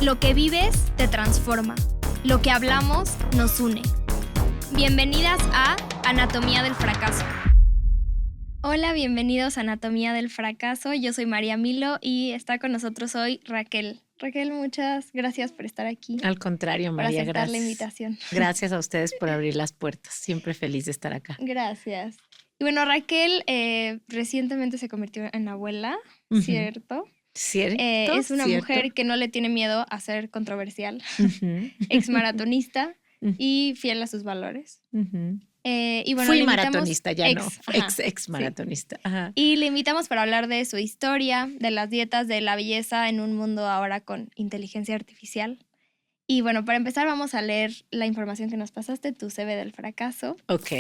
Lo que vives te transforma. Lo que hablamos nos une. Bienvenidas a Anatomía del Fracaso. Hola, bienvenidos a Anatomía del Fracaso. Yo soy María Milo y está con nosotros hoy Raquel. Raquel, muchas gracias por estar aquí. Al contrario, María, por aceptar gracias. la invitación. Gracias a ustedes por abrir las puertas. Siempre feliz de estar acá. Gracias. Y bueno, Raquel recientemente se convirtió en abuela, ¿cierto? ¿Cierto? Es una mujer que no le tiene miedo a ser controversial, exmaratonista y fiel a sus valores. Y bueno, fui maratonista, ya no. Ex maratonista. Sí. Ajá. Y le invitamos para hablar de su historia, de las dietas, de la belleza en un mundo ahora con inteligencia artificial. Y bueno, para empezar vamos a leer la información que nos pasaste, tu CV del fracaso. Ok.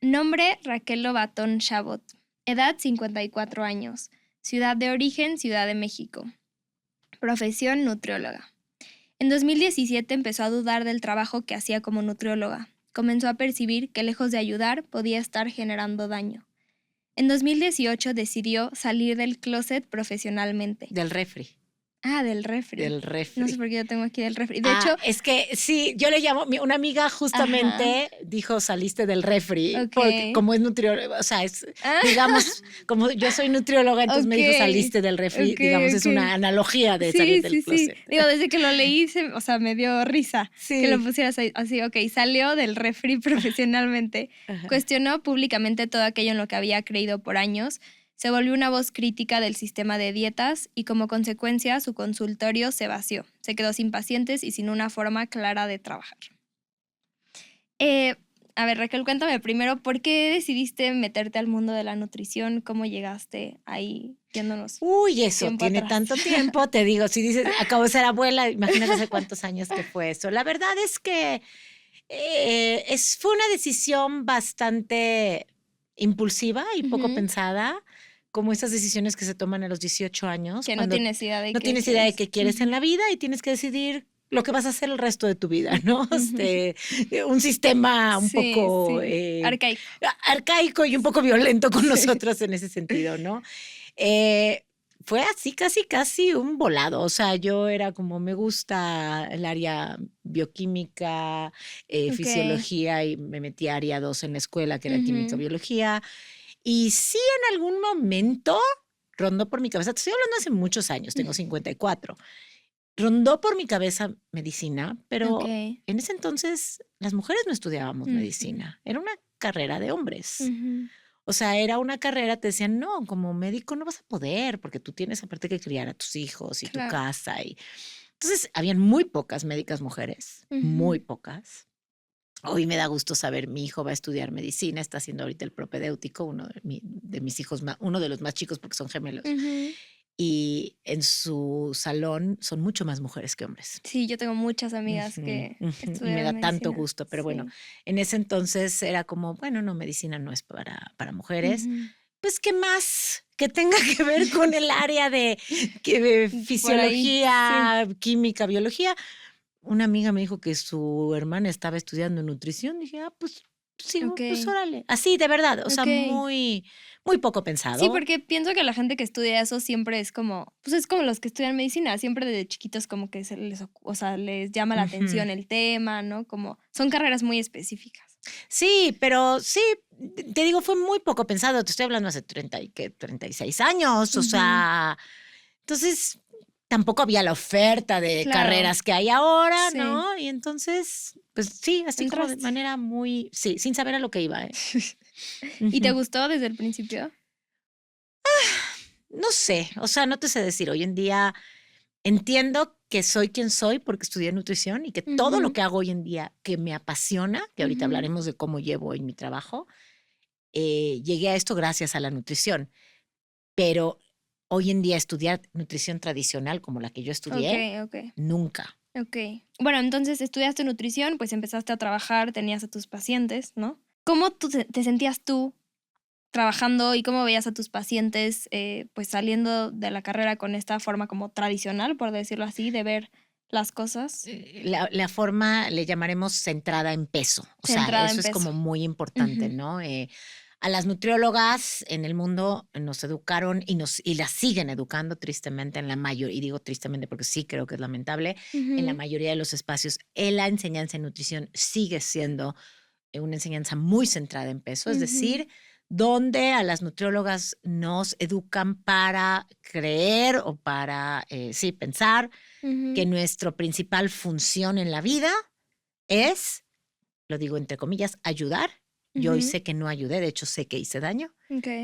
Nombre, Raquel Lobatón Chabot. Edad, 54 años. Ciudad de origen, Ciudad de México. Profesión, nutrióloga. En 2017 empezó a dudar del trabajo que hacía como nutrióloga. Comenzó a percibir que lejos de ayudar podía estar generando daño. En 2018 decidió salir del closet profesionalmente. Del refri. Ah, del refri. Del refri. No sé por qué yo tengo aquí del refri. De hecho, es que sí, yo le llamo, una amiga justamente dijo saliste del refri, porque como es nutrióloga, o sea, es, digamos, como yo soy nutrióloga, entonces me dijo saliste del refri, digamos, es una analogía de salir del closet. Sí. Digo, desde que lo leí, me dio risa que lo pusieras así, salió del refri profesionalmente. Ajá. Cuestionó públicamente todo aquello en lo que había creído por años. Se volvió una voz crítica del sistema de dietas y como consecuencia su consultorio se vació. Se quedó sin pacientes y sin una forma clara de trabajar. A ver, Raquel, cuéntame primero, ¿por qué decidiste meterte al mundo de la nutrición? ¿Cómo llegaste ahí yéndonos? Uy, eso tiene atrás. Tanto tiempo, te digo, si dices, acabo de ser abuela, imagínate hace cuántos años que fue eso. La verdad es que fue una decisión bastante impulsiva y poco pensada, como esas decisiones que se toman a los 18 años. Que no tienes idea de qué quieres en la vida y tienes que decidir lo que vas a hacer el resto de tu vida, ¿no? Un sistema un poco arcaico y un poco violento con nosotros en ese sentido, ¿no? Fue así casi un volado. O sea, yo era como, me gusta el área bioquímica, fisiología, y me metí a área 2 en la escuela, que era química, biología. Y sí, en algún momento rondó por mi cabeza, te estoy hablando hace muchos años, tengo 54, rondó por mi cabeza medicina, pero en ese entonces las mujeres no estudiábamos medicina, era una carrera de hombres. O sea, era una carrera, te decían, no, como médico no vas a poder, porque tú tienes aparte que criar a tus hijos y tu casa. Entonces, habían muy pocas médicas mujeres, muy pocas. Hoy me da gusto saber, mi hijo va a estudiar medicina, está haciendo ahorita el propedéutico, uno de mis hijos, uno de los más chicos porque son gemelos. Y en su salón son mucho más mujeres que hombres. Sí, yo tengo muchas amigas que estudiaron y me da medicina. tanto gusto, pero bueno, en ese entonces era como, bueno, no, medicina no es para mujeres. Pues, ¿qué más que tenga que ver con el área de fisiología, química, biología? Una amiga me dijo que su hermana estaba estudiando nutrición. Dije, pues sí, pues órale. Así, de verdad, o sea, muy poco pensado. Sí, porque pienso que la gente que estudia eso siempre es como, pues es como los que estudian medicina, siempre desde chiquitos como que les llama la atención el tema, ¿no? Como son carreras muy específicas. Sí, pero sí, te digo, fue muy poco pensado. Te estoy hablando hace 36 años, o sea, entonces tampoco había la oferta de carreras que hay ahora, ¿no? Y entonces, pues sí, así como de manera muy, sin saber a lo que iba. ¿Y te gustó desde el principio? No sé, o sea, no te sé decir. Hoy en día entiendo que soy quien soy porque estudié nutrición y que todo lo que hago hoy en día que me apasiona, que ahorita hablaremos de cómo llevo en mi trabajo, llegué a esto gracias a la nutrición. Pero hoy en día estudiar nutrición tradicional como la que yo estudié, nunca. Bueno, entonces estudiaste nutrición, pues empezaste a trabajar, tenías a tus pacientes, ¿no? ¿Cómo te sentías tú trabajando y cómo veías a tus pacientes pues saliendo de la carrera con esta forma como tradicional, por decirlo así, de ver las cosas? La forma le llamaremos centrada en peso. O sea, eso es como muy importante, ¿no? A las nutriólogas en el mundo nos educaron y las siguen educando tristemente en la mayoría, y digo tristemente porque sí creo que es lamentable, en la mayoría de los espacios. La enseñanza en nutrición sigue siendo una enseñanza muy centrada en peso, es decir, donde a las nutriólogas nos educan para creer o para, pensar que nuestra principal función en la vida es, lo digo entre comillas, ayudar. Yo hoy sé que no ayudé, de hecho sé que hice daño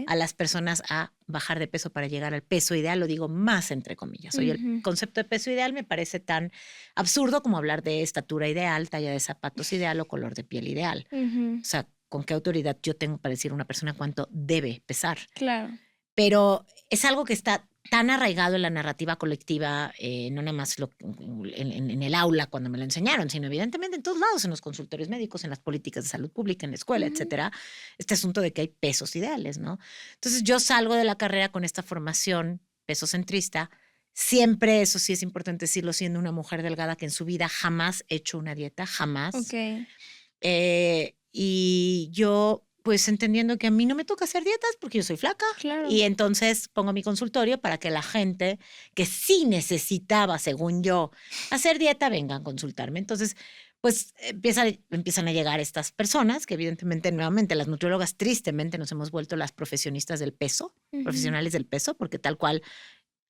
a las personas a bajar de peso para llegar al peso ideal, lo digo más entre comillas. Hoy el concepto de peso ideal me parece tan absurdo como hablar de estatura ideal, talla de zapatos ideal o color de piel ideal. O sea, ¿con qué autoridad yo tengo para decir a una persona cuánto debe pesar? Claro. Pero es algo que está tan arraigado en la narrativa colectiva, no nada más en el aula cuando me lo enseñaron, sino evidentemente en todos lados, en los consultorios médicos, en las políticas de salud pública, en la escuela, etcétera, este asunto de que hay pesos ideales, ¿no? Entonces yo salgo de la carrera con esta formación pesocentrista, siempre, eso sí es importante decirlo, siendo una mujer delgada que en su vida jamás he hecho una dieta, jamás. Y yo pues entendiendo que a mí no me toca hacer dietas porque yo soy flaca. Claro. Y entonces pongo mi consultorio para que la gente que sí necesitaba, según yo, hacer dieta, vengan a consultarme. Entonces, pues empiezan a llegar estas personas que evidentemente, nuevamente, las nutriólogas tristemente nos hemos vuelto las profesionistas del peso, profesionales del peso, porque tal cual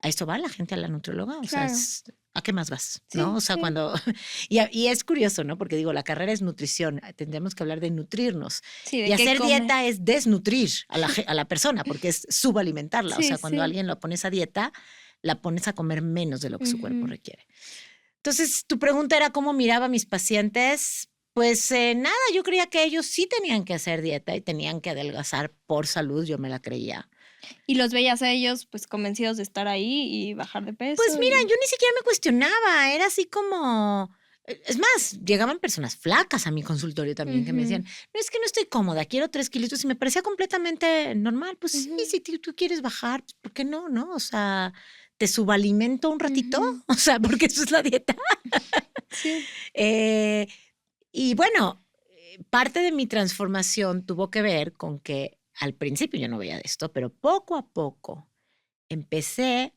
a esto va la gente a la nutrióloga. O claro. sea, ¿a qué más vas? Sí, ¿no? O sea, sí. cuando... Y es curioso, ¿no? Porque digo, la carrera es nutrición, tendríamos que hablar de nutrirnos. Sí, de y qué hacer come. dieta es desnutrir a la persona, porque es subalimentarla. Sí, o sea, cuando sí. alguien lo pones a dieta, la pones a comer menos de lo que su cuerpo requiere. Entonces, tu pregunta era cómo miraba a mis pacientes. Pues nada, yo creía que ellos sí tenían que hacer dieta y tenían que adelgazar por salud, yo me la creía. Y los veías a ellos pues convencidos de estar ahí y bajar de peso. Pues mira, yo ni siquiera me cuestionaba, era así como... Es más, llegaban personas flacas a mi consultorio también que me decían, no, es que no estoy cómoda, quiero 3 kilitos, y me parecía completamente normal. Pues sí, si tú quieres bajar, pues, ¿por qué no? ¿No? O sea, te subalimento un ratito, o sea, porque eso es la dieta. Sí. Y bueno, parte de mi transformación tuvo que ver con que al principio yo no veía de esto, pero poco a poco empecé,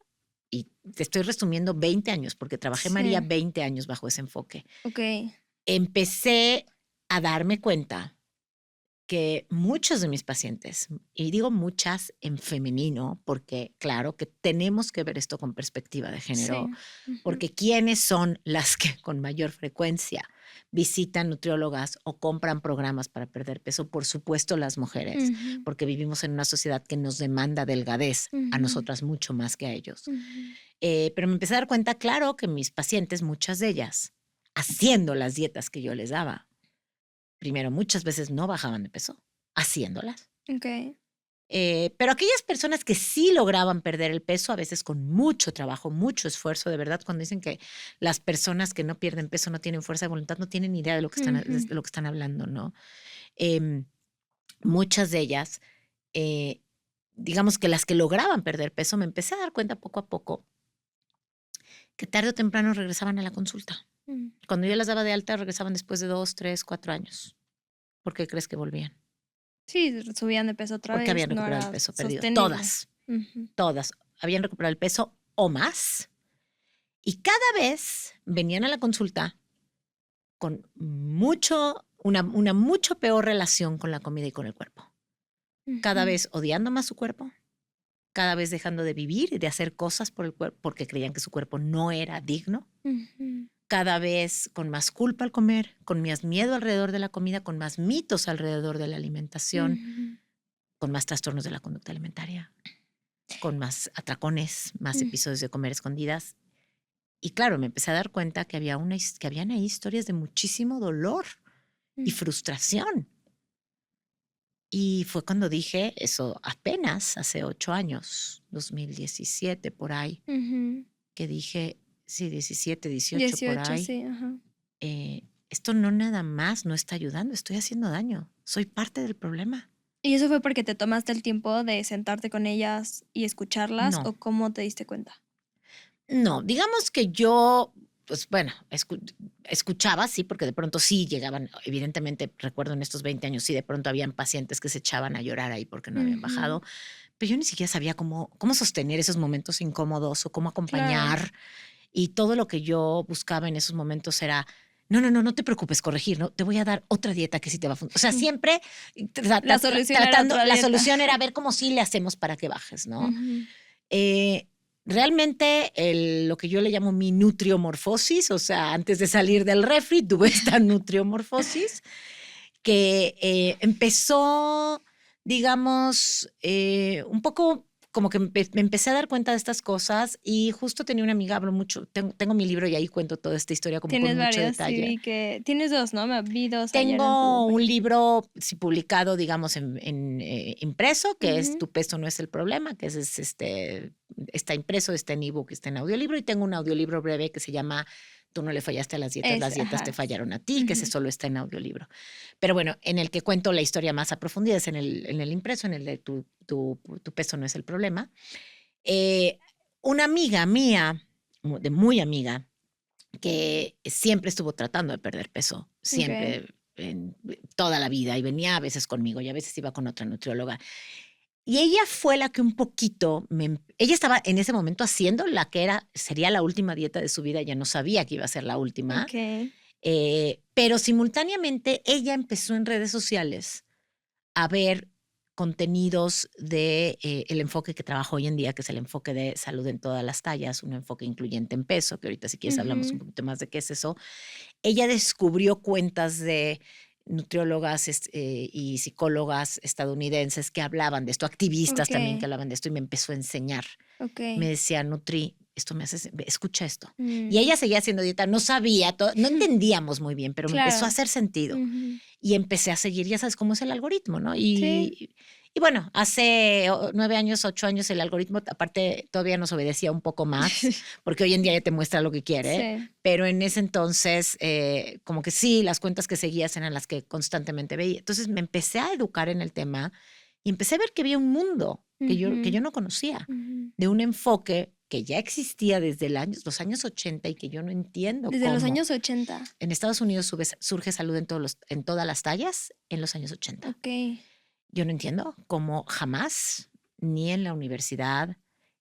y te estoy resumiendo 20 años, porque trabajé, María, 20 años bajo ese enfoque. Empecé a darme cuenta que muchos de mis pacientes, y digo muchas en femenino, porque claro que tenemos que ver esto con perspectiva de género, porque ¿quiénes son las que con mayor frecuencia visitan nutriólogas o compran programas para perder peso? Por supuesto, las mujeres, porque vivimos en una sociedad que nos demanda delgadez, a nosotras mucho más que a ellos. Pero me empecé a dar cuenta, claro, que mis pacientes, muchas de ellas, haciendo las dietas que yo les daba, primero, muchas veces no bajaban de peso, haciéndolas. Pero aquellas personas que sí lograban perder el peso, a veces con mucho trabajo, mucho esfuerzo, de verdad, cuando dicen que las personas que no pierden peso no tienen fuerza de voluntad, no tienen ni idea de lo que están hablando, ¿no? Muchas de ellas, digamos que las que lograban perder peso, me empecé a dar cuenta poco a poco que tarde o temprano regresaban a la consulta. Cuando yo las daba de alta, regresaban después de 2, 3, 4 años. ¿Por qué crees que volvían? Sí, subían de peso otra vez. Porque habían recuperado el peso perdido. Todas habían recuperado el peso o más. Y cada vez venían a la consulta con una mucho peor relación con la comida y con el cuerpo. Cada vez odiando más su cuerpo, cada vez dejando de vivir y de hacer cosas por el cuerpo porque creían que su cuerpo no era digno. Cada vez con más culpa al comer, con más miedo alrededor de la comida, con más mitos alrededor de la alimentación, con más trastornos de la conducta alimentaria, con más atracones, más episodios de comer escondidas. Y claro, me empecé a dar cuenta que habían ahí historias de muchísimo dolor y frustración. Y fue cuando dije, eso apenas hace 8 años, 2017 por ahí, que dije, sí, 17, 18 por ahí. Sí, Esto no nada más no está ayudando, estoy haciendo daño. Soy parte del problema. ¿Y eso fue porque te tomaste el tiempo de sentarte con ellas y escucharlas? No. ¿O cómo te diste cuenta? No, digamos que yo pues bueno, escuchaba, sí, porque de pronto sí llegaban, evidentemente recuerdo en estos 20 años, sí, de pronto habían pacientes que se echaban a llorar ahí porque no habían bajado, pero yo ni siquiera sabía cómo sostener esos momentos incómodos o cómo acompañar. Claro. Y todo lo que yo buscaba en esos momentos era, no te preocupes, corregir, ¿no? Te voy a dar otra dieta que sí te va a funcionar. O sea, siempre la solución era ver cómo sí le hacemos para que bajes, ¿no? Realmente lo que yo le llamo mi nutriomorfosis, o sea, antes de salir del refri tuve esta nutriomorfosis que empezó, digamos, un poco como que me empecé a dar cuenta de estas cosas y justo tenía una amiga, hablo mucho, tengo mi libro y ahí cuento toda esta historia como con mucho detalle. Sí, que tienes dos, ¿no? Vi dos. Tengo un libro sí, publicado, digamos, en impreso, que es Tu peso no es el problema, que está impreso, está en ebook, está en audiolibro, y tengo un audiolibro breve que se llama Tú no le fallaste a las dietas, las dietas te fallaron a ti, que ese solo está en audiolibro. Pero bueno, en el que cuento la historia más a profundidad es en el impreso, en el de tu peso no es el problema. Una amiga mía, de muy amiga, que siempre estuvo tratando de perder peso, siempre, en toda la vida, y venía a veces conmigo y a veces iba con otra nutrióloga. Y ella fue la que un poquito, ella estaba en ese momento haciendo la que sería la última dieta de su vida, ya no sabía que iba a ser la última, pero simultáneamente ella empezó en redes sociales a ver contenidos de el enfoque que trabajo hoy en día, que es el enfoque de salud en todas las tallas, un enfoque incluyente en peso, que ahorita si quieres hablamos un poquito más de qué es eso. Ella descubrió cuentas de nutriólogas y psicólogas estadounidenses que hablaban de esto, activistas también que hablaban de esto, y me empezó a enseñar. Me decía, Nutri, esto me hace, escucha esto. Y ella seguía haciendo dieta, no sabía, no entendíamos muy bien, pero me empezó a hacer sentido. Y empecé a seguir, ya sabes cómo es el algoritmo, ¿no? Y bueno, hace 9 años, 8 años el algoritmo, aparte, todavía nos obedecía un poco más, porque hoy en día ya te muestra lo que quiere, pero en ese entonces, como que sí, las cuentas que seguías eran las que constantemente veía. Entonces me empecé a educar en el tema y empecé a ver que había un mundo que yo no conocía, de un enfoque que ya existía desde los años 80 y que yo no entiendo desde cómo. Los años 80. En Estados Unidos surge salud en todas las tallas en los años 80. Yo no entiendo cómo jamás, ni en la universidad,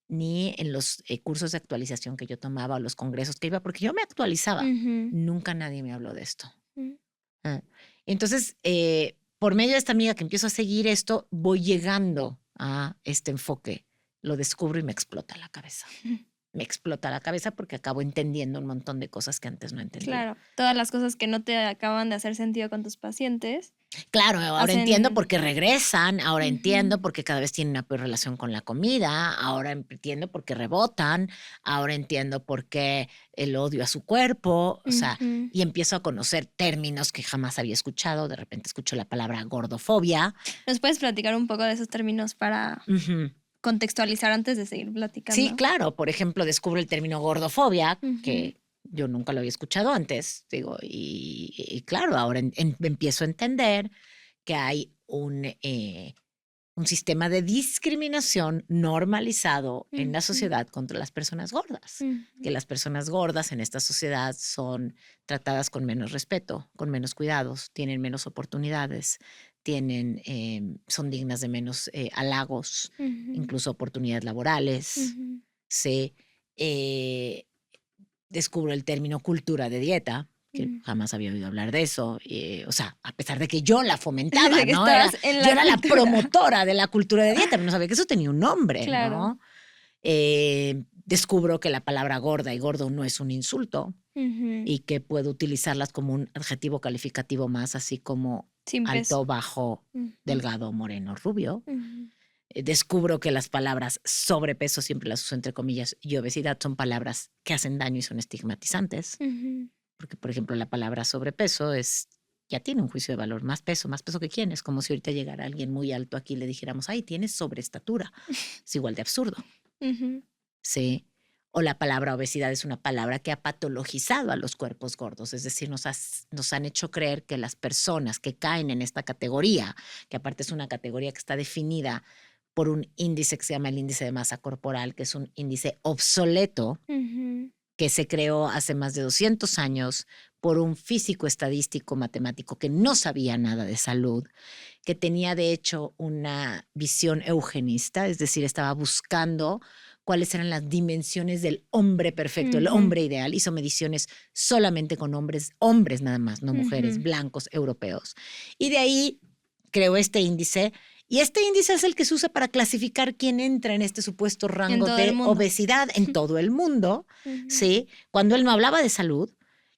ni en los cursos de actualización que yo tomaba o los congresos que iba, porque yo me actualizaba. Nunca nadie me habló de esto. Entonces, por medio de esta amiga que empiezo a seguir esto, voy llegando a este enfoque. Lo descubro y me explota la cabeza. Me explota la cabeza porque acabo entendiendo un montón de cosas que antes no entendía. Claro, todas las cosas que no te acaban de hacer sentido con tus pacientes. Claro, ahora entiendo por qué regresan, ahora entiendo por qué cada vez tienen una peor relación con la comida, ahora entiendo por qué rebotan, ahora entiendo por qué el odio a su cuerpo, o sea, y empiezo a conocer términos que jamás había escuchado. De repente escucho la palabra gordofobia. ¿Nos puedes platicar un poco de esos términos para contextualizar antes de seguir platicando? Sí, claro. Por ejemplo, descubro el término gordofobia, que yo nunca lo había escuchado antes, digo, y claro, ahora empiezo a entender que hay un sistema de discriminación normalizado en la sociedad contra las personas gordas, que las personas gordas en esta sociedad son tratadas con menos respeto, con menos cuidados, tienen menos oportunidades, son dignas de menos halagos, incluso oportunidades laborales. Sí. Descubro el término cultura de dieta, que jamás había oído hablar de eso. O sea, a pesar de que yo la fomentaba, ¿no? Yo era la promotora de la cultura de dieta, pero no sabía que eso tenía un nombre, ¿no? Descubro que la palabra gorda y gordo no es un insulto y que puedo utilizarlas como un adjetivo calificativo más, así como alto, bajo, delgado, moreno, rubio. Descubro que las palabras sobrepeso, siempre las uso entre comillas, y obesidad son palabras que hacen daño y son estigmatizantes. Porque, por ejemplo, la palabra sobrepeso ya tiene un juicio de valor. Más peso que quién. Es como si ahorita llegara alguien muy alto aquí y le dijéramos, ay, tienes sobreestatura. Es igual de absurdo. Sí. O la palabra obesidad es una palabra que ha patologizado a los cuerpos gordos. Es decir, nos han hecho creer que las personas que caen en esta categoría, que aparte es una categoría que está definida por un índice que se llama el índice de masa corporal, que es un índice obsoleto, que se creó hace más de 200 años por un físico estadístico matemático que no sabía nada de salud, que tenía de hecho una visión eugenista, es decir, estaba buscando cuáles eran las dimensiones del hombre perfecto, el hombre ideal. Hizo mediciones solamente con hombres nada más, no mujeres, blancos, europeos. Y de ahí creó este índice. Y este índice es el que se usa para clasificar quién entra en este supuesto rango de obesidad en todo el mundo, ¿sí? Cuando él no hablaba de salud.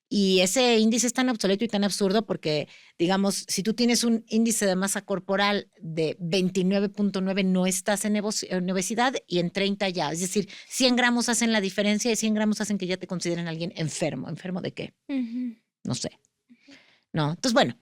Y ese índice es tan obsoleto y tan absurdo porque, digamos, si tú tienes un índice de masa corporal de 29.9, no estás en obesidad, y en 30 ya. Es decir, 100 gramos hacen la diferencia y 100 gramos hacen que ya te consideren alguien enfermo. ¿Enfermo de qué? No sé. No, entonces, bueno,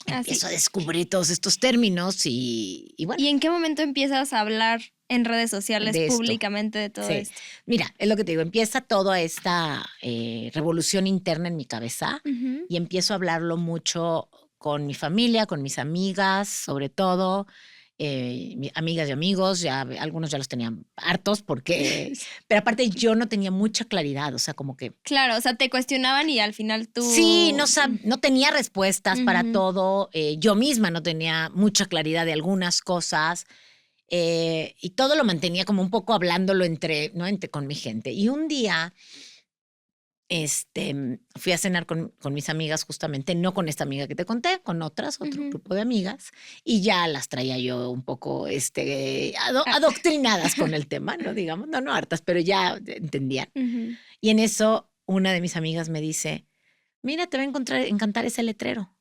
empiezo a descubrir todos estos términos y bueno. ¿Y en qué momento empiezas a hablar en redes sociales públicamente de todo esto? Mira, es lo que te digo, empieza toda esta revolución interna en mi cabeza y empiezo a hablarlo mucho con mi familia, con mis amigas, sobre todo. Amigas y amigos, ya algunos ya los tenían hartos porque, pero aparte yo no tenía mucha claridad, o sea, como que... Claro, o sea, te cuestionaban y al final tú... Sí, no tenía respuestas para todo, yo misma no tenía mucha claridad de algunas cosas, y todo lo mantenía como un poco hablándolo con mi gente. Y un día... fui a cenar con mis amigas justamente, no con esta amiga que te conté, con otro grupo de amigas, y ya las traía yo un poco adoctrinadas con el tema, ¿no? Digamos, no hartas, pero ya entendían. Y en eso una de mis amigas me dice, mira, te va a encantar ese letrero.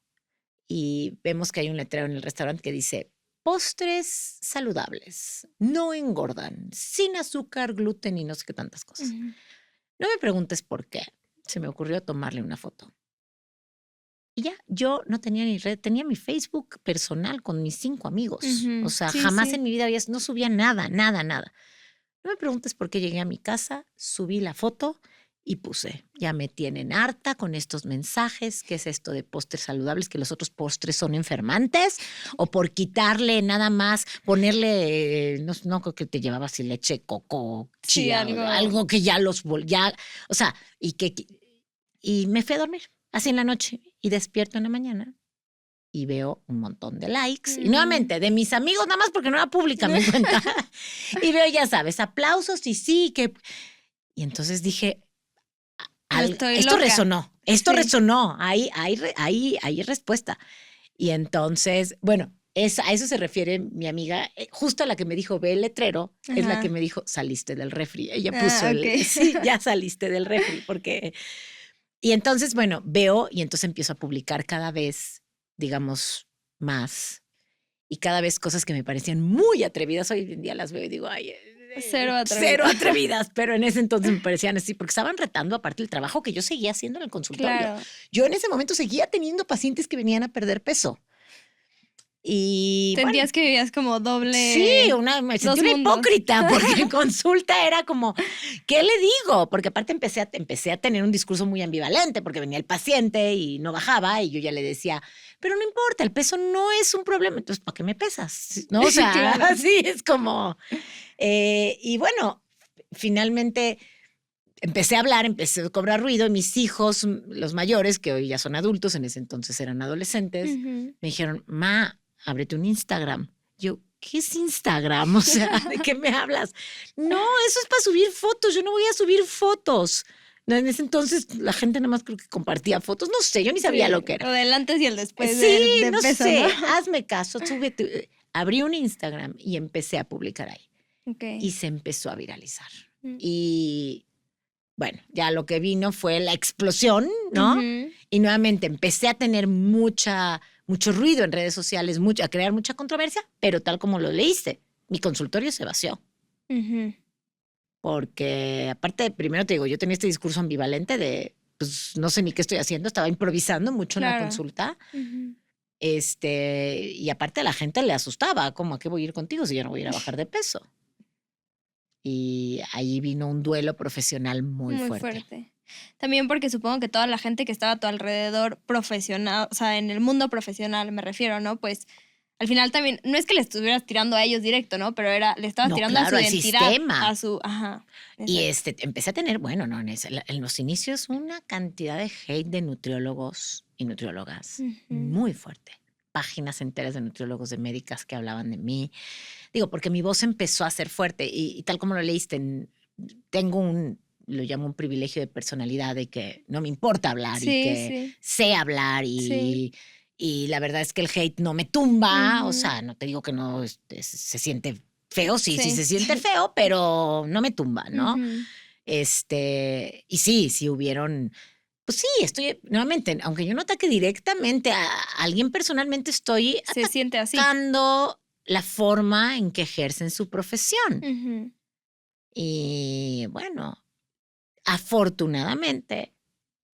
Y vemos que hay un letrero en el restaurante que dice, postres saludables, no engordan, sin azúcar, gluten y no sé qué tantas cosas. No me preguntes por qué. Se me ocurrió tomarle una foto. Y ya, yo no tenía ni red, tenía mi Facebook personal con mis 5 amigos. O sea, jamás en mi vida no subía nada. No me preguntes por qué llegué a mi casa, subí la foto y puse, ya me tienen harta con estos mensajes, ¿qué es esto de postres saludables? Que los otros postres son enfermantes, o por quitarle nada más, ponerle, no creo que te llevaba así leche, coco, chía, algo que ya o sea, y me fui a dormir, así en la noche, y despierto en la mañana y veo un montón de likes, y nuevamente, de mis amigos, nada más porque no era pública mi cuenta, y veo, ya sabes, aplausos y y entonces dije, esto resonó, hay respuesta. Y entonces, bueno, a eso se refiere mi amiga, justo a la que me dijo, ve el letrero, es la que me dijo, saliste del refri. Ella puso sí, ya saliste del refri, porque... Y entonces, bueno, veo y entonces empiezo a publicar cada vez, digamos, más. Y cada vez cosas que me parecían muy atrevidas. Hoy en día las veo y digo, ay... Cero atrevidas, pero en ese entonces me parecían así, porque estaban retando aparte el trabajo que yo seguía haciendo en el consultorio. Claro. Yo en ese momento seguía teniendo pacientes que venían a perder peso. Y sentías que vivías como doble. Sí, me sentí una hipócrita, porque en consulta era como, ¿qué le digo? Porque aparte empecé a tener un discurso muy ambivalente, porque venía el paciente y no bajaba, y yo ya le decía, pero no importa, el peso no es un problema, entonces ¿para qué me pesas? ¿No? O sea, claro. Así es como... y bueno, finalmente empecé a hablar, empecé a cobrar ruido, y mis hijos, los mayores, que hoy ya son adultos, en ese entonces eran adolescentes, me dijeron, ma, ábrete un Instagram. Yo, ¿qué es Instagram? O sea, ¿de qué me hablas? No, eso es para subir fotos, yo no voy a subir fotos. No, en ese entonces la gente nada más creo que compartía fotos, no sé, yo ni sabía lo que era. O del antes y el después de no peso, sé, ¿no? Hazme caso, súbete. Abrí un Instagram y empecé a publicar ahí. Y se empezó a viralizar. Y bueno, ya lo que vino fue la explosión, ¿no? Y nuevamente empecé a tener mucho ruido en redes sociales, a crear mucha controversia, pero tal como lo leíste, mi consultorio se vació. Porque aparte, primero te digo, yo tenía este discurso ambivalente de, pues no sé ni qué estoy haciendo, estaba improvisando mucho en la consulta. Y aparte a la gente le asustaba, ¿cómo a qué voy a ir contigo si yo no voy a ir a bajar de peso? Y ahí vino un duelo profesional muy fuerte. También porque supongo que toda la gente que estaba a tu alrededor profesional, o sea, en el mundo profesional me refiero, ¿no? Pues al final también, no es que le estuvieras tirando a ellos directo, ¿no? Pero le estabas tirando a su identidad. Sistema. A su, ajá. Y empecé a tener, en los inicios una cantidad de hate de nutriólogos y nutriólogas muy fuerte. Páginas enteras de nutriólogos, de médicas que hablaban de mí. Digo, porque mi voz empezó a ser fuerte y tal como lo leíste, tengo lo llamo un privilegio de personalidad, de que no me importa hablar y que sé hablar y la verdad es que el hate no me tumba, o sea, no te digo que no se siente feo, sí se siente feo, pero no me tumba, ¿no? Y sí hubieron, pues sí, estoy, nuevamente, aunque yo no ataque directamente a alguien personalmente, estoy atacando la forma en que ejercen su profesión. Y bueno, afortunadamente,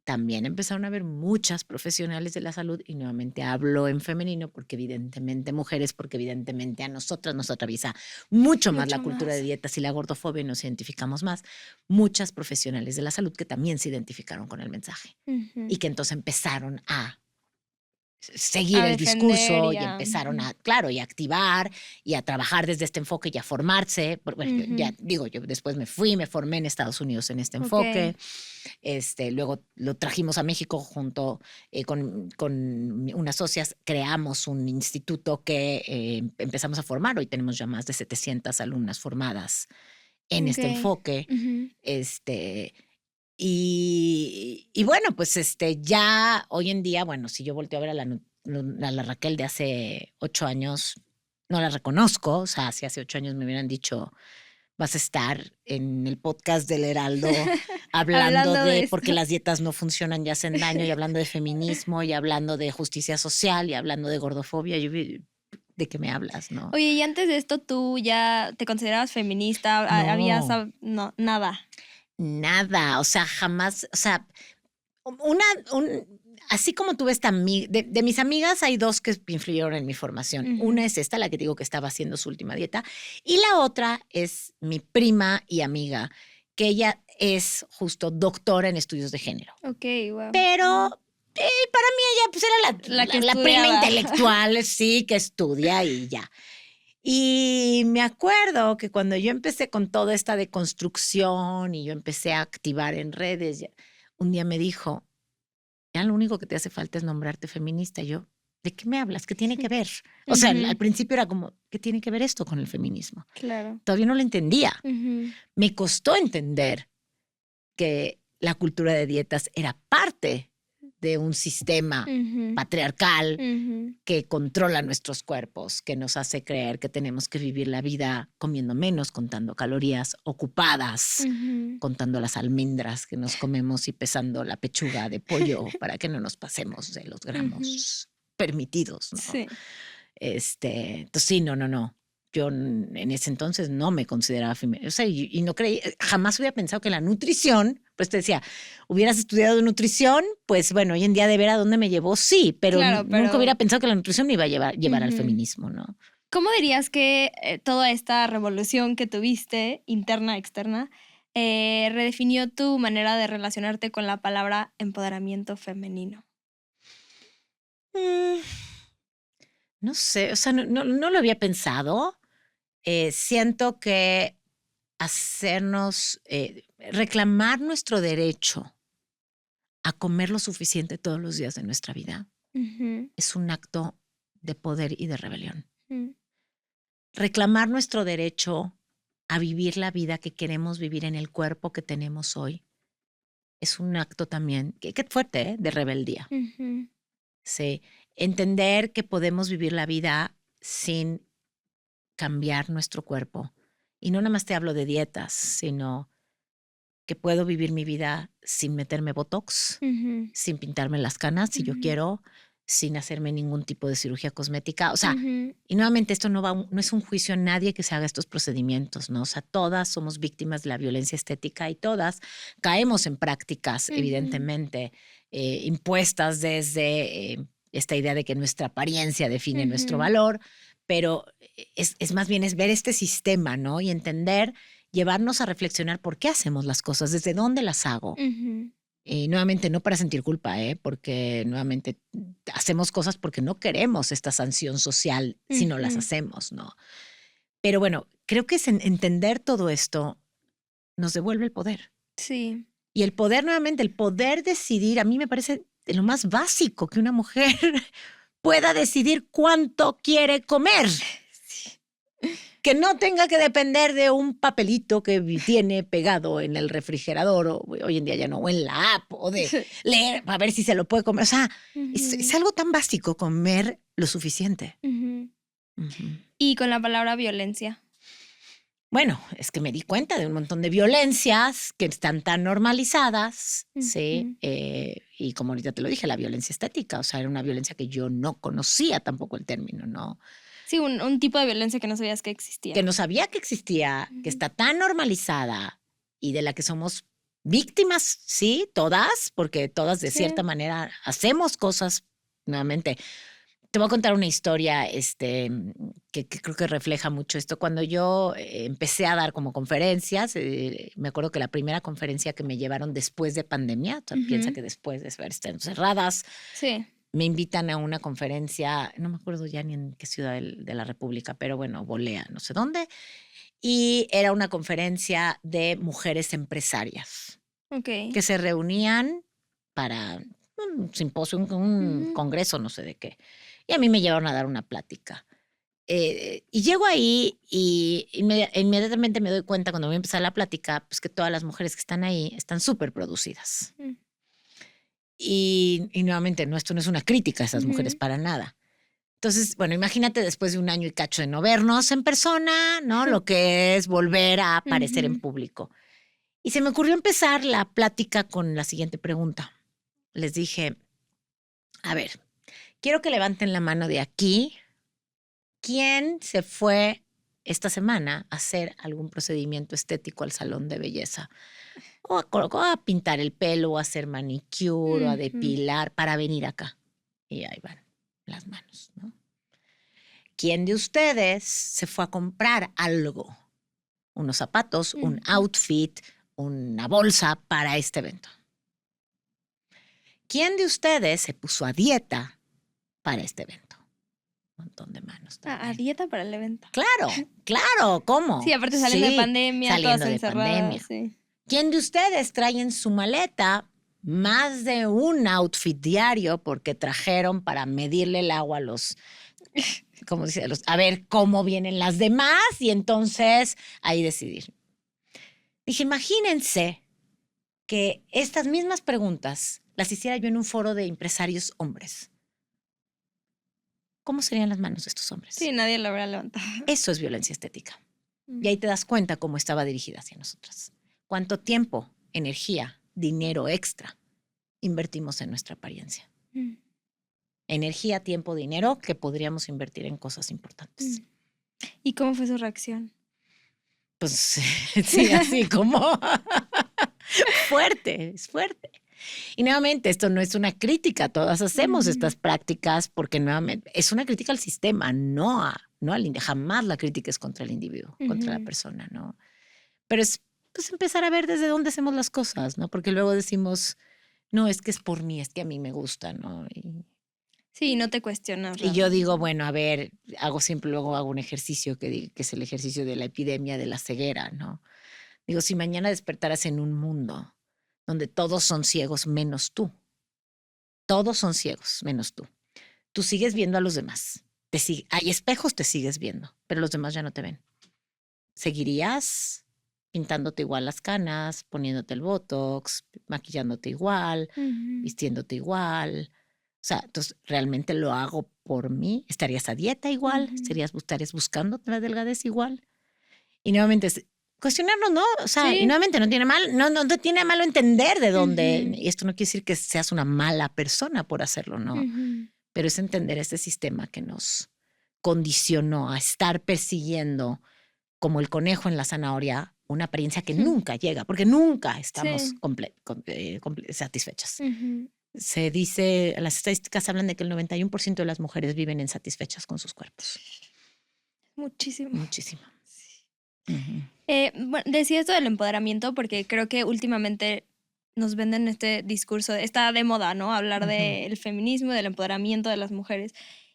también empezaron a haber muchas profesionales de la salud, y nuevamente hablo en femenino porque evidentemente mujeres, porque evidentemente a nosotras nos atraviesa mucho más la cultura de dietas y la gordofobia y nos identificamos más. Muchas profesionales de la salud que también se identificaron con el mensaje y que entonces empezaron a seguir el discurso y empezaron a activar y a trabajar desde este enfoque y a formarse. Bueno, ya digo, yo después me formé en Estados Unidos en este enfoque. Luego lo trajimos a México junto con unas socias, creamos un instituto que empezamos a formar. Hoy tenemos ya más de 700 alumnas formadas en este enfoque. Y bueno, pues ya hoy en día, bueno, si yo volteo a ver a la Raquel de hace 8 años, no la reconozco. O sea, si hace 8 años me hubieran dicho, vas a estar en el podcast del Heraldo hablando de por qué las dietas no funcionan y hacen daño, y hablando de feminismo, y hablando de justicia social, y hablando de gordofobia, ¿de qué me hablas, no? Oye, y antes de esto, ¿tú ya te considerabas feminista? No. No, nada. Nada, o sea, jamás, o sea, así como tuve esta amiga, de mis amigas hay 2 que influyeron en mi formación. Una es esta, la que digo que estaba haciendo su última dieta, y la otra es mi prima y amiga, que ella es justo doctora en estudios de género. Ok, wow. Pero para mí ella pues era la prima intelectual, sí, que estudia y ya. Y me acuerdo que cuando yo empecé con toda esta deconstrucción y yo empecé a activar en redes, un día me dijo, ya lo único que te hace falta es nombrarte feminista. Y yo, ¿de qué me hablas? ¿Qué tiene que ver? O sea, al principio era como, ¿qué tiene que ver esto con el feminismo? Claro. Todavía no lo entendía. Me costó entender que la cultura de dietas era parte de un sistema patriarcal que controla nuestros cuerpos, que nos hace creer que tenemos que vivir la vida comiendo menos, contando calorías, ocupadas, contando las almendras que nos comemos y pesando la pechuga de pollo para que no nos pasemos de los gramos permitidos, ¿no? Sí. Entonces, sí, no. Yo en ese entonces no me consideraba femenina. O sea, y no creí, jamás hubiera pensado que la nutrición, pues te decía, hubieras estudiado nutrición, pues bueno, hoy en día de ver a dónde me llevó, sí, pero nunca hubiera pensado que la nutrición me iba a llevar al feminismo, ¿no? ¿Cómo dirías que toda esta revolución que tuviste, interna, externa, redefinió tu manera de relacionarte con la palabra empoderamiento femenino? No sé, o sea, no lo había pensado. Siento que reclamar nuestro derecho a comer lo suficiente todos los días de nuestra vida es un acto de poder y de rebelión. Reclamar nuestro derecho a vivir la vida que queremos vivir en el cuerpo que tenemos hoy es un acto también, qué fuerte, de rebeldía. Sí, entender que podemos vivir la vida sin cambiar nuestro cuerpo. Y no nada más te hablo de dietas, sino que puedo vivir mi vida sin meterme botox, sin pintarme las canas si yo quiero, sin hacerme ningún tipo de cirugía cosmética. O sea, y nuevamente esto no es un juicio a nadie que se haga estos procedimientos, ¿no? O sea, todas somos víctimas de la violencia estética y todas caemos en prácticas, evidentemente, impuestas desde esta idea de que nuestra apariencia define nuestro valor, pero es más bien es ver este sistema, ¿no? Y entender, llevarnos a reflexionar por qué hacemos las cosas, desde dónde las hago. Nuevamente, no para sentir culpa, porque nuevamente hacemos cosas porque no queremos esta sanción social si no las hacemos, ¿no? Pero bueno, creo que entender todo esto nos devuelve el poder. Sí. Y el poder, nuevamente, el poder decidir, a mí me parece de lo más básico que una mujer pueda decidir cuánto quiere comer. Sí. Que no tenga que depender de un papelito que tiene pegado en el refrigerador, o hoy en día ya no, o en la app, o de leer para ver si se lo puede comer. O sea, es algo tan básico, comer lo suficiente. Y con la palabra violencia. Bueno, es que me di cuenta de un montón de violencias que están tan normalizadas, ¿sí? Y como ahorita te lo dije, la violencia estética, o sea, era una violencia que yo no conocía tampoco el término, ¿no? Sí, un tipo de violencia que no sabías que existía. Que no sabía que existía, que está tan normalizada y de la que somos víctimas, sí, todas, porque todas de cierta manera hacemos cosas, nuevamente. Te voy a contar una historia que creo que refleja mucho esto. Cuando yo empecé a dar como conferencias, me acuerdo que la primera conferencia que me llevaron después de pandemia, piensa que después de estar encerradas, me invitan a una conferencia, no me acuerdo ya ni en qué ciudad de la República, pero bueno, volé a no sé dónde, y era una conferencia de mujeres empresarias que se reunían para un simposio, un congreso, no sé de qué. Y a mí me llevaron a dar una plática. Y llego ahí y inmediatamente me doy cuenta cuando voy a empezar la plática, pues que todas las mujeres que están ahí están súper producidas. Y nuevamente, esto no es una crítica a esas mujeres para nada. Entonces, bueno, imagínate después de un año y cacho de no vernos en persona, ¿no? Lo que es volver a aparecer en público. Y se me ocurrió empezar la plática con la siguiente pregunta. Les dije, a ver, quiero que levanten la mano de aquí. ¿Quién se fue esta semana a hacer algún procedimiento estético al salón de belleza? O a pintar el pelo, o a hacer manicure, o a depilar para venir acá. Y ahí van las manos, ¿no? ¿Quién de ustedes se fue a comprar algo? Unos zapatos, un outfit, una bolsa para este evento. ¿Quién de ustedes se puso a dieta para este evento? Un montón de manos. A dieta para el evento. Claro, ¿cómo? Sí, aparte saliendo de pandemia, saliendo todas encerradas. Pandemia. Sí. ¿Quién de ustedes trae en su maleta más de un outfit diario porque trajeron para medirle el agua a los, ¿cómo dice? A ver cómo vienen las demás y entonces ahí decidir? Dije, imagínense que estas mismas preguntas las hiciera yo en un foro de empresarios hombres. ¿Cómo serían las manos de estos hombres? Sí, nadie lo habrá levantado. Eso es violencia estética. Y ahí te das cuenta cómo estaba dirigida hacia nosotras. Cuánto tiempo, energía, dinero extra invertimos en nuestra apariencia. Energía, tiempo, dinero que podríamos invertir en cosas importantes. ¿Y cómo fue su reacción? Pues sí, así como fuerte, es fuerte. Y nuevamente, esto no es una crítica, todas hacemos estas prácticas porque nuevamente es una crítica al sistema, no al individuo. Jamás la crítica es contra el individuo, contra la persona, ¿no? Pero es pues empezar a ver desde dónde hacemos las cosas, ¿no? Porque luego decimos, no, es que es por mí, es que a mí me gusta, ¿no? Sí, no te cuestionas. Y yo digo, bueno, a ver, luego hago un ejercicio que es el ejercicio de la epidemia de la ceguera, ¿no? Digo, si mañana despertaras en un mundo donde todos son ciegos menos tú, todos son ciegos menos tú sigues viendo a los demás. Hay espejos, te sigues viendo, pero los demás ya no te ven. ¿Seguirías pintándote igual las canas, poniéndote el botox, maquillándote igual, vistiéndote igual? O sea, entonces, ¿realmente lo hago por mí? ¿Estarías a dieta igual? ¿Estarías buscando la delgadez igual? Y nuevamente cuestionarnos, ¿no? O sea, y nuevamente no tiene malo entender de dónde. Y esto no quiere decir que seas una mala persona por hacerlo, ¿no? Pero es entender este sistema que nos condicionó a estar persiguiendo como el conejo en la zanahoria una apariencia que nunca llega, porque nunca estamos satisfechas. Se dice, las estadísticas hablan de que el 91% de las mujeres viven insatisfechas con sus cuerpos. Muchísimo. Sí. Bueno, decía esto del empoderamiento porque creo que últimamente nos venden este discurso, está de moda, ¿no? Hablar del feminismo, del empoderamiento de las mujeres.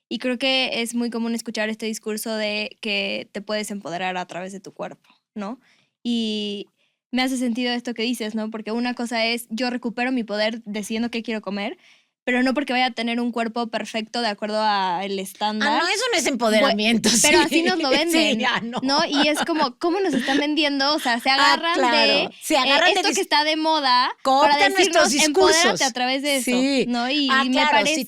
Y creo que es muy común escuchar este discurso de que te puedes empoderar a través de tu cuerpo, ¿no? Y me hace sentido esto que dices, ¿no? Porque una cosa es, yo recupero mi poder decidiendo qué quiero comer, pero no porque vaya a tener un cuerpo perfecto de acuerdo al estándar. No, eso no es empoderamiento. Pero sí. así nos lo venden, sí, no. Y es como, ¿cómo nos están vendiendo? O sea, se agarran de esto que está de moda para decirnos, empodérate a través de eso, sí. ¿no? Y claro, me parece...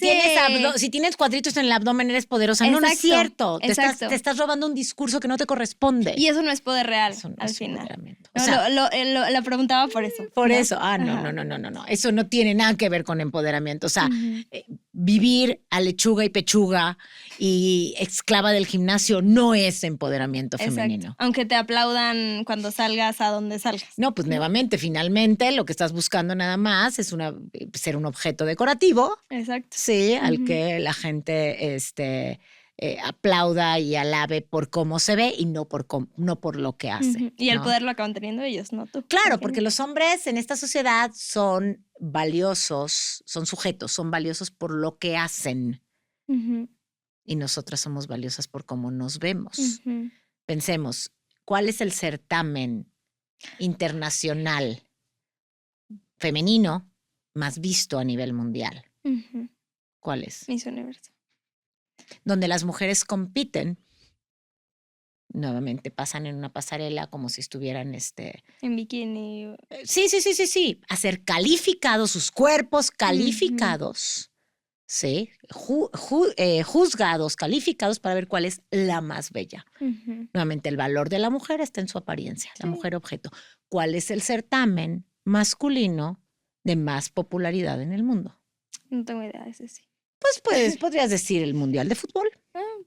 si tienes cuadritos en el abdomen eres poderosa. Exacto, no es cierto. Te estás robando un discurso que no te corresponde. Y eso no es poder real, eso no al es final. O sea, lo preguntaba por eso. Por eso. No. Eso no tiene nada que ver con empoderamiento. O sea, vivir a lechuga y pechuga y esclava del gimnasio no es empoderamiento femenino. Aunque te aplaudan cuando salgas a donde salgas. No, pues nuevamente, finalmente, lo que estás buscando nada más es ser un objeto decorativo. Exacto. Sí, al que la gente aplauda y alabe por cómo se ve y no por lo que hace. Y el poder lo acaban teniendo ellos, no tú. Claro, porque los hombres en esta sociedad son valiosos, son sujetos, son valiosos por lo que hacen. Y nosotras somos valiosas por cómo nos vemos. Pensemos, ¿cuál es el certamen internacional femenino más visto a nivel mundial? ¿Cuál es? Miss Universo. Donde las mujeres compiten, nuevamente pasan en una pasarela como si estuvieran en bikini. Sí. A ser calificados, sus cuerpos calificados, ¿sí? Juzgados, calificados para ver cuál es la más bella. Nuevamente, el valor de la mujer está en su apariencia, la mujer objeto. ¿Cuál es el certamen masculino de más popularidad en el mundo? No tengo idea, ese sí. Pues podrías decir el Mundial de Fútbol.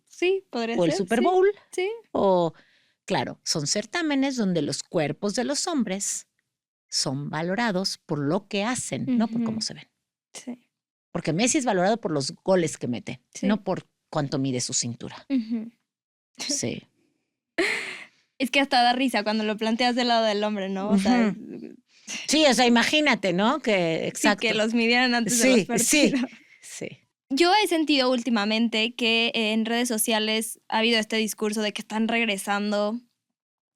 Sí, podría ser. O el Super Bowl. Sí. O, claro, son certámenes donde los cuerpos de los hombres son valorados por lo que hacen, no por cómo se ven. Sí. Porque Messi es valorado por los goles que mete, no por cuánto mide su cintura. Sí. Es que hasta da risa cuando lo planteas del lado del hombre, ¿no? O sea, sí, o sea, imagínate, ¿no? Exacto. Sí, que los midieran antes de los partidos. Sí. Yo he sentido últimamente que en redes sociales ha habido este discurso de que están regresando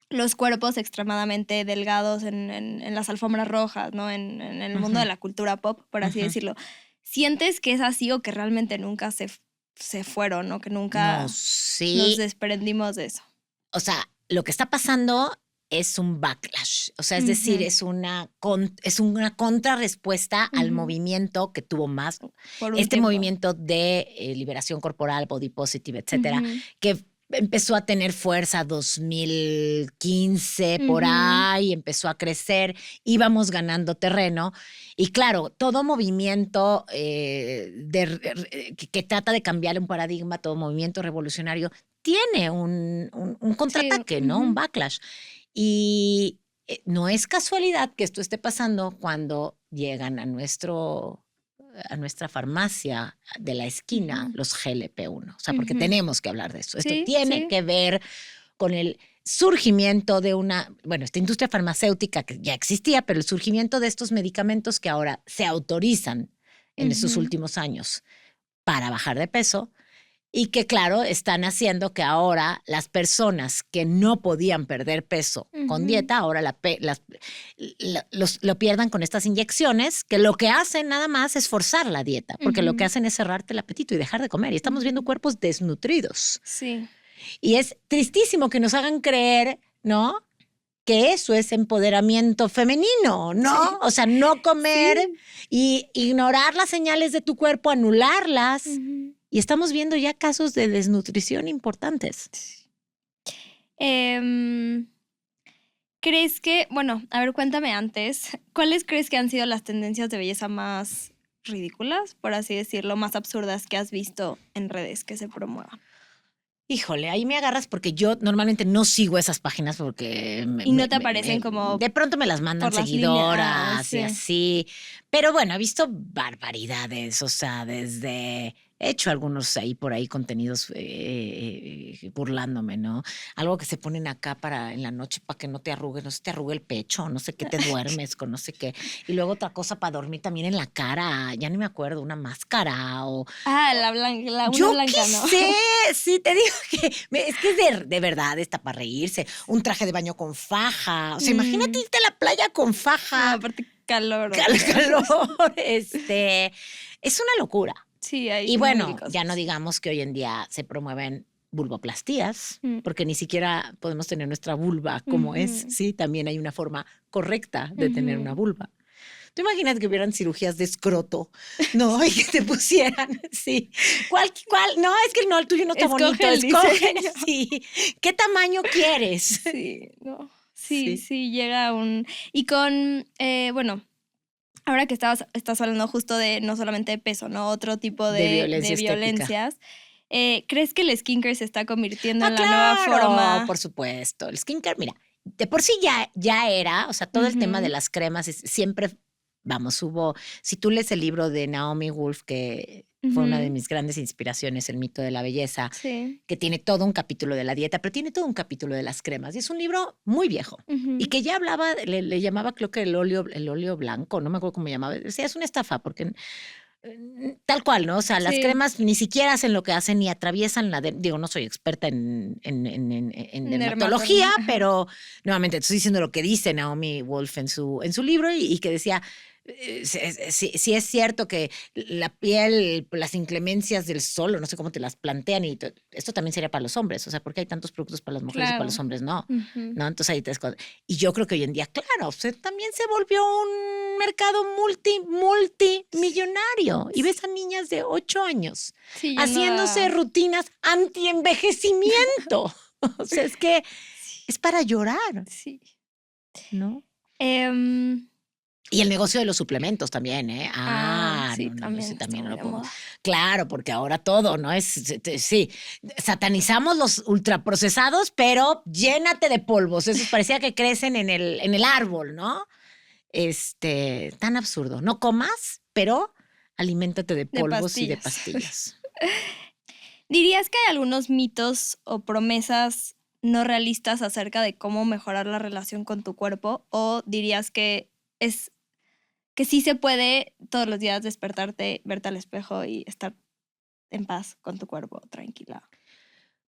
los cuerpos extremadamente delgados en las alfombras rojas, ¿no? En el mundo de la cultura pop, por así decirlo. ¿Sientes que es así o que realmente nunca se fueron, ¿no? Que nunca nos desprendimos de eso. O sea, lo que está pasando es un backlash, o sea, es decir, es una contrarrespuesta al movimiento que tuvo más, tiempo. Movimiento de liberación corporal, body positive, etcétera, que empezó a tener fuerza 2015, por ahí, empezó a crecer, íbamos ganando terreno. Y claro, todo movimiento que trata de cambiar un paradigma, todo movimiento revolucionario, tiene un contraataque, ¿no? Un backlash. Y no es casualidad que esto esté pasando cuando llegan a nuestra farmacia de la esquina los GLP-1. O sea, porque tenemos que hablar de esto. Esto tiene que ver con el surgimiento de esta industria farmacéutica que ya existía, pero el surgimiento de estos medicamentos que ahora se autorizan en estos últimos años para bajar de peso. Y que, claro, están haciendo que ahora las personas que no podían perder peso con dieta, ahora lo pierdan con estas inyecciones, que lo que hacen nada más es forzar la dieta, porque lo que hacen es cerrarte el apetito y dejar de comer. Y estamos viendo cuerpos desnutridos. Sí. Y es tristísimo que nos hagan creer, ¿no?, que eso es empoderamiento femenino, ¿no? Sí. O sea, no comer y ignorar las señales de tu cuerpo, anularlas. Y estamos viendo ya casos de desnutrición importantes. ¿Crees que, a ver, cuéntame antes, ¿cuáles crees que han sido las tendencias de belleza más ridículas, por así decirlo, más absurdas que has visto en redes que se promuevan? Híjole, ahí me agarras porque yo normalmente no sigo esas páginas porque... Y no te aparecen como... De pronto me las mandan seguidoras y así. Pero bueno, he visto barbaridades, o sea, desde he hecho algunos ahí por ahí contenidos burlándome, ¿no? Algo que se ponen acá en la noche para que no te arrugue, no se te arrugue el pecho, no sé qué, te duermes con no sé qué. Y luego otra cosa para dormir también en la cara, ya ni me acuerdo, una máscara o... la blanca, una yo blanca, qué ¿no? sé, sí, te digo que es que de verdad está para reírse. Un traje de baño con faja, o sea, imagínate irte a la playa con faja. No, aparte calor. Calor, es una locura. Sí, y bueno, ya no digamos que hoy en día se promueven vulvoplastías, porque ni siquiera podemos tener nuestra vulva como es, ¿sí? También hay una forma correcta de tener una vulva. ¿Tú imaginas que hubieran cirugías de escroto? No, y que te pusieran, sí. ¿Cuál? No, es que no, el tuyo no está bonito. Escoge, sí. ¿Qué tamaño quieres? Sí, no. Sí, llega a un... Y con, bueno... Ahora que estás hablando justo de no solamente de peso, ¿no? Otro tipo de violencias. ¿Crees que el skincare se está convirtiendo en la nueva forma? Por supuesto. El skincare, mira, de por sí ya era, o sea, todo el tema de las cremas siempre, vamos, si tú lees el libro de Naomi Wolf, que fue una de mis grandes inspiraciones, El mito de la belleza, que tiene todo un capítulo de la dieta, pero tiene todo un capítulo de las cremas. Y es un libro muy viejo y que ya hablaba, le llamaba creo que el óleo blanco, no me acuerdo cómo llamaba. O sea, es una estafa porque tal cual, ¿no? O sea, las cremas ni siquiera hacen lo que hacen ni atraviesan digo, no soy experta en dermatología, pero nuevamente estoy diciendo lo que dice Naomi Wolf en su libro y que decía... Sí es cierto que la piel, las inclemencias del sol, no sé cómo te las plantean, y esto también sería para los hombres, o sea, porque hay tantos productos para las mujeres y para los hombres no, ¿no? Entonces hay tres cosas. Y yo creo que hoy en día, claro, o sea, también se volvió un mercado multimillonario. Y ves a niñas de 8 años haciéndose rutinas anti-envejecimiento. O sea, es que es para llorar. Sí. ¿No? Y el negocio de los suplementos también, ¿eh? También lo pongo. Claro, porque ahora todo, ¿no? Sí, satanizamos los ultraprocesados, pero llénate de polvos. Eso parecía que crecen en el árbol, ¿no? Tan absurdo. No comas, pero aliméntate de polvos y de pastillas. ¿Dirías que hay algunos mitos o promesas no realistas acerca de cómo mejorar la relación con tu cuerpo? ¿O dirías que sí se puede todos los días despertarte, verte al espejo y estar en paz con tu cuerpo, tranquila?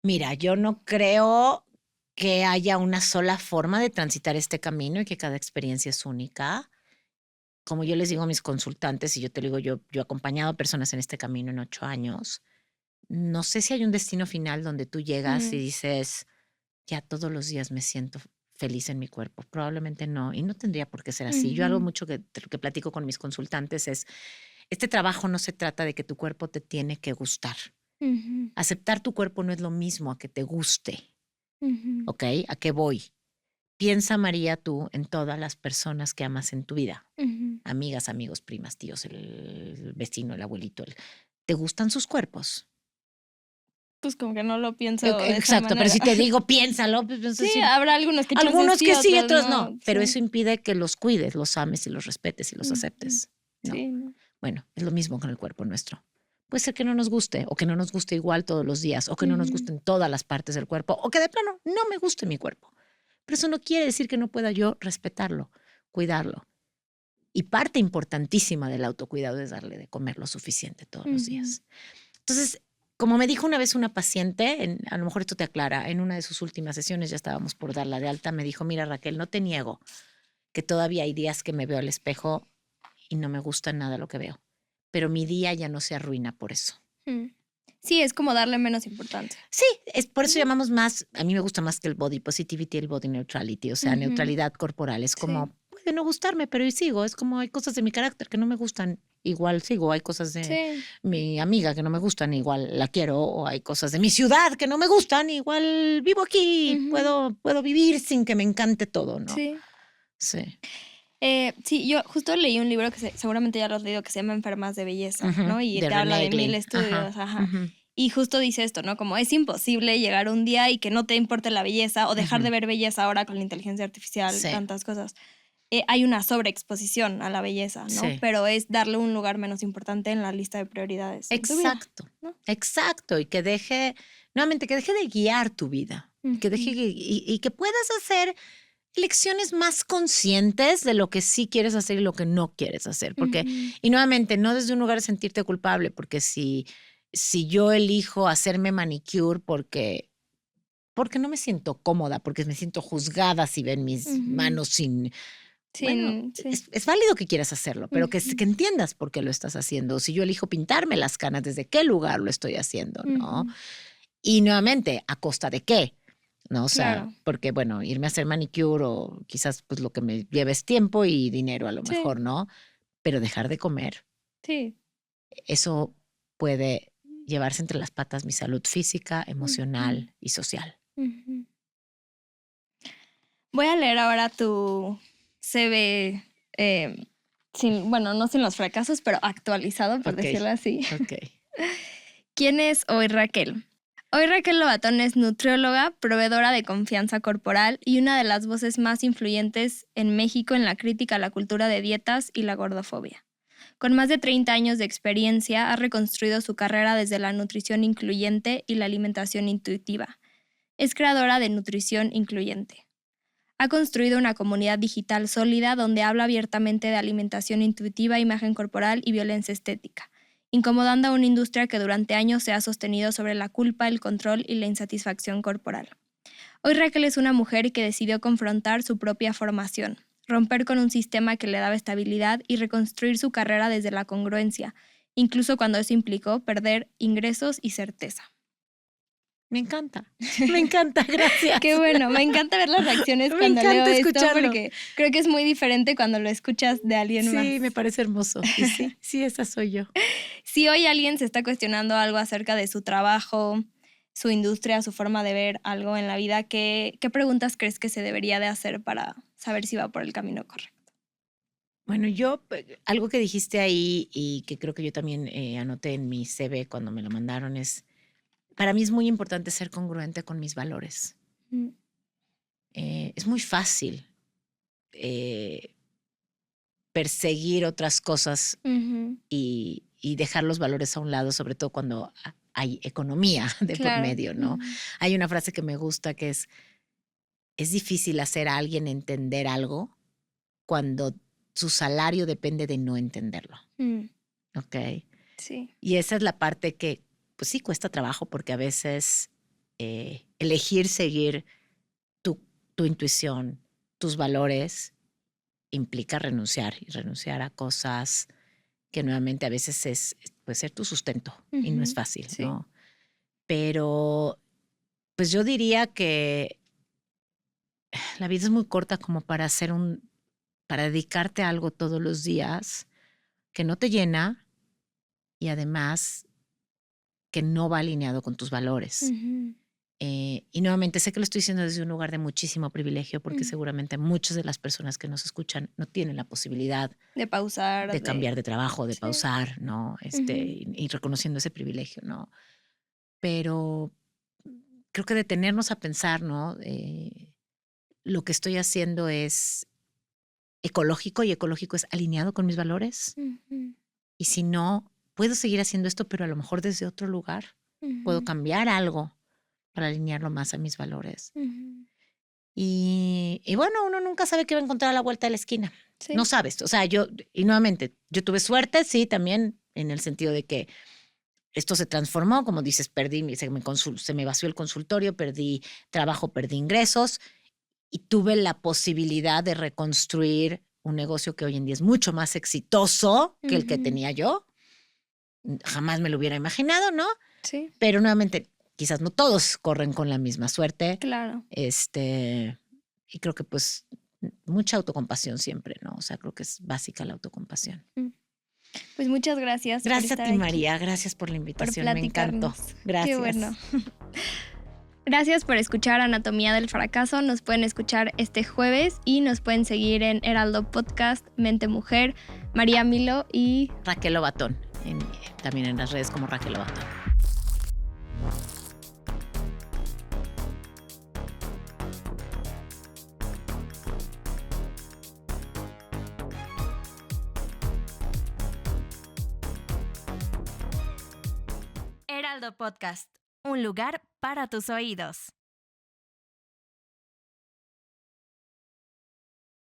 Mira, yo no creo que haya una sola forma de transitar este camino y que cada experiencia es única. Como yo les digo a mis consultantes, y yo te digo, yo he acompañado a personas en este camino en 8 años, no sé si hay un destino final donde tú llegas y dices, ya todos los días me siento feliz en mi cuerpo. Probablemente no, y no tendría por qué ser así. Yo algo mucho que platico con mis consultantes es, este trabajo no se trata de que tu cuerpo te tiene que gustar. Aceptar tu cuerpo no es lo mismo a que te guste, ¿ok? ¿A qué voy? Piensa, María, tú en todas las personas que amas en tu vida. Amigas, amigos, primas, tíos, el vecino, el abuelito. ¿Te gustan sus cuerpos? Pues como que no lo pienso de esa manera. Pero si te digo, piénsalo. Pues, sí, habrá algunos que sí, otros no. Pero eso impide que los cuides, los ames y los respetes y los aceptes. ¿No? Sí, no. Bueno, es lo mismo con el cuerpo nuestro. Puede ser que no nos guste, o que no nos guste igual todos los días, o que no nos gusten todas las partes del cuerpo, o que de plano no me guste mi cuerpo. Pero eso no quiere decir que no pueda yo respetarlo, cuidarlo. Y parte importantísima del autocuidado es darle de comer lo suficiente todos los días. Entonces, como me dijo una vez una paciente, a lo mejor esto te aclara, en una de sus últimas sesiones, ya estábamos por darla de alta, me dijo, mira Raquel, no te niego que todavía hay días que me veo al espejo y no me gusta nada lo que veo, pero mi día ya no se arruina por eso. Sí, es como darle menos importancia. Sí, es por eso llamamos más, a mí me gusta más que el body positivity, el body neutrality, o sea, neutralidad corporal. Es como, puede no gustarme, pero hoy sigo. Es como hay cosas de mi carácter que no me gustan, igual sigo. Hay cosas de mi amiga que no me gustan, igual la quiero. O hay cosas de mi ciudad que no me gustan, igual vivo aquí. Puedo vivir sin que me encante todo, ¿no? Sí. Sí. Sí, yo justo leí un libro que seguramente ya lo has leído, que se llama Enfermas de Belleza, ¿no? Y te habla de 1000 estudios, Y justo dice esto, ¿no? Como es imposible llegar un día y que no te importe la belleza o dejar de ver belleza ahora con la inteligencia artificial, tantas cosas. hay una sobreexposición a la belleza, ¿no? Sí. Pero es darle un lugar menos importante en la lista de prioridades. Exacto, de tu vida, ¿no? Exacto. Y que deje de guiar tu vida. Que deje y que puedas hacer elecciones más conscientes de lo que sí quieres hacer y lo que no quieres hacer. Porque, y nuevamente, no desde un lugar de sentirte culpable, porque si yo elijo hacerme manicure porque no me siento cómoda, porque me siento juzgada si ven mis manos sin... Bueno, es válido que quieras hacerlo, pero que entiendas por qué lo estás haciendo. Si yo elijo pintarme las canas, ¿desde qué lugar lo estoy haciendo? ¿No? Y nuevamente, ¿a costa de qué? ¿No? O sea, porque, bueno, irme a hacer manicure o quizás pues lo que me lleve es tiempo y dinero a lo mejor, ¿no? Pero dejar de comer. Sí. Eso puede llevarse entre las patas mi salud física, emocional y social. Voy a leer ahora tu CV, no sin los fracasos, pero actualizado, por decirlo así. ¿Quién es hoy Raquel? Hoy Raquel Lobatón es nutrióloga, proveedora de confianza corporal y una de las voces más influyentes en México en la crítica a la cultura de dietas y la gordofobia. Con más de 30 años de experiencia, ha reconstruido su carrera desde la nutrición incluyente y la alimentación intuitiva. Es creadora de Nutrición Incluyente. Ha construido una comunidad digital sólida donde habla abiertamente de alimentación intuitiva, imagen corporal y violencia estética, incomodando a una industria que durante años se ha sostenido sobre la culpa, el control y la insatisfacción corporal. Hoy Raquel es una mujer que decidió confrontar su propia formación, romper con un sistema que le daba estabilidad y reconstruir su carrera desde la congruencia, incluso cuando eso implicó perder ingresos y certeza. Me encanta, gracias. Qué bueno, me encanta ver las reacciones cuando leo esto porque creo que es muy diferente cuando lo escuchas de alguien más. Sí, me parece hermoso. Y sí, esa soy yo. Si hoy alguien se está cuestionando algo acerca de su trabajo, su industria, su forma de ver algo en la vida, ¿qué preguntas crees que se debería de hacer para saber si va por el camino correcto? Bueno, algo que dijiste ahí y que creo que yo también anoté en mi CV cuando me lo mandaron es, para mí es muy importante ser congruente con mis valores. Es muy fácil perseguir otras cosas y dejar los valores a un lado, sobre todo cuando hay economía de por medio, ¿no? Hay una frase que me gusta que es difícil hacer a alguien entender algo cuando su salario depende de no entenderlo. ¿Ok? Sí. Y esa es la parte que pues sí cuesta trabajo porque a veces elegir seguir tu intuición, tus valores, implica renunciar a cosas que nuevamente a veces puede ser tu sustento y no es fácil, ¿no? Pero pues yo diría que la vida es muy corta como para para dedicarte a algo todos los días que no te llena y además que no va alineado con tus valores. Y nuevamente sé que lo estoy diciendo desde un lugar de muchísimo privilegio porque seguramente muchas de las personas que nos escuchan no tienen la posibilidad de pausar, de cambiar de trabajo, de pausar, ¿no? Y reconociendo ese privilegio, ¿no? Pero creo que detenernos a pensar, ¿no? Lo que estoy haciendo es ecológico y ecológico es alineado con mis valores. Y si no, puedo seguir haciendo esto, pero a lo mejor desde otro lugar. Puedo cambiar algo para alinearlo más a mis valores. Y bueno, uno nunca sabe qué va a encontrar a la vuelta de la esquina. Sí. No sabes. O sea, nuevamente, yo tuve suerte, sí, también en el sentido de que esto se transformó, como dices, se me vació el consultorio, perdí trabajo, perdí ingresos y tuve la posibilidad de reconstruir un negocio que hoy en día es mucho más exitoso que el que tenía yo. Jamás me lo hubiera imaginado, ¿no? Sí. Pero nuevamente, quizás no todos corren con la misma suerte. Claro. Y creo que pues mucha autocompasión siempre, ¿no? O sea, creo que es básica la autocompasión. Pues muchas gracias. Gracias a ti, María. Gracias por la invitación. Me encantó. Gracias. Qué bueno. Gracias por escuchar Anatomía del Fracaso. Nos pueden escuchar este jueves y nos pueden seguir en Heraldo Podcast, Mente Mujer, María Milo y Raquel Lobatón. También en las redes como Raquel Lobatón. Heraldo Podcast, un lugar para tus oídos.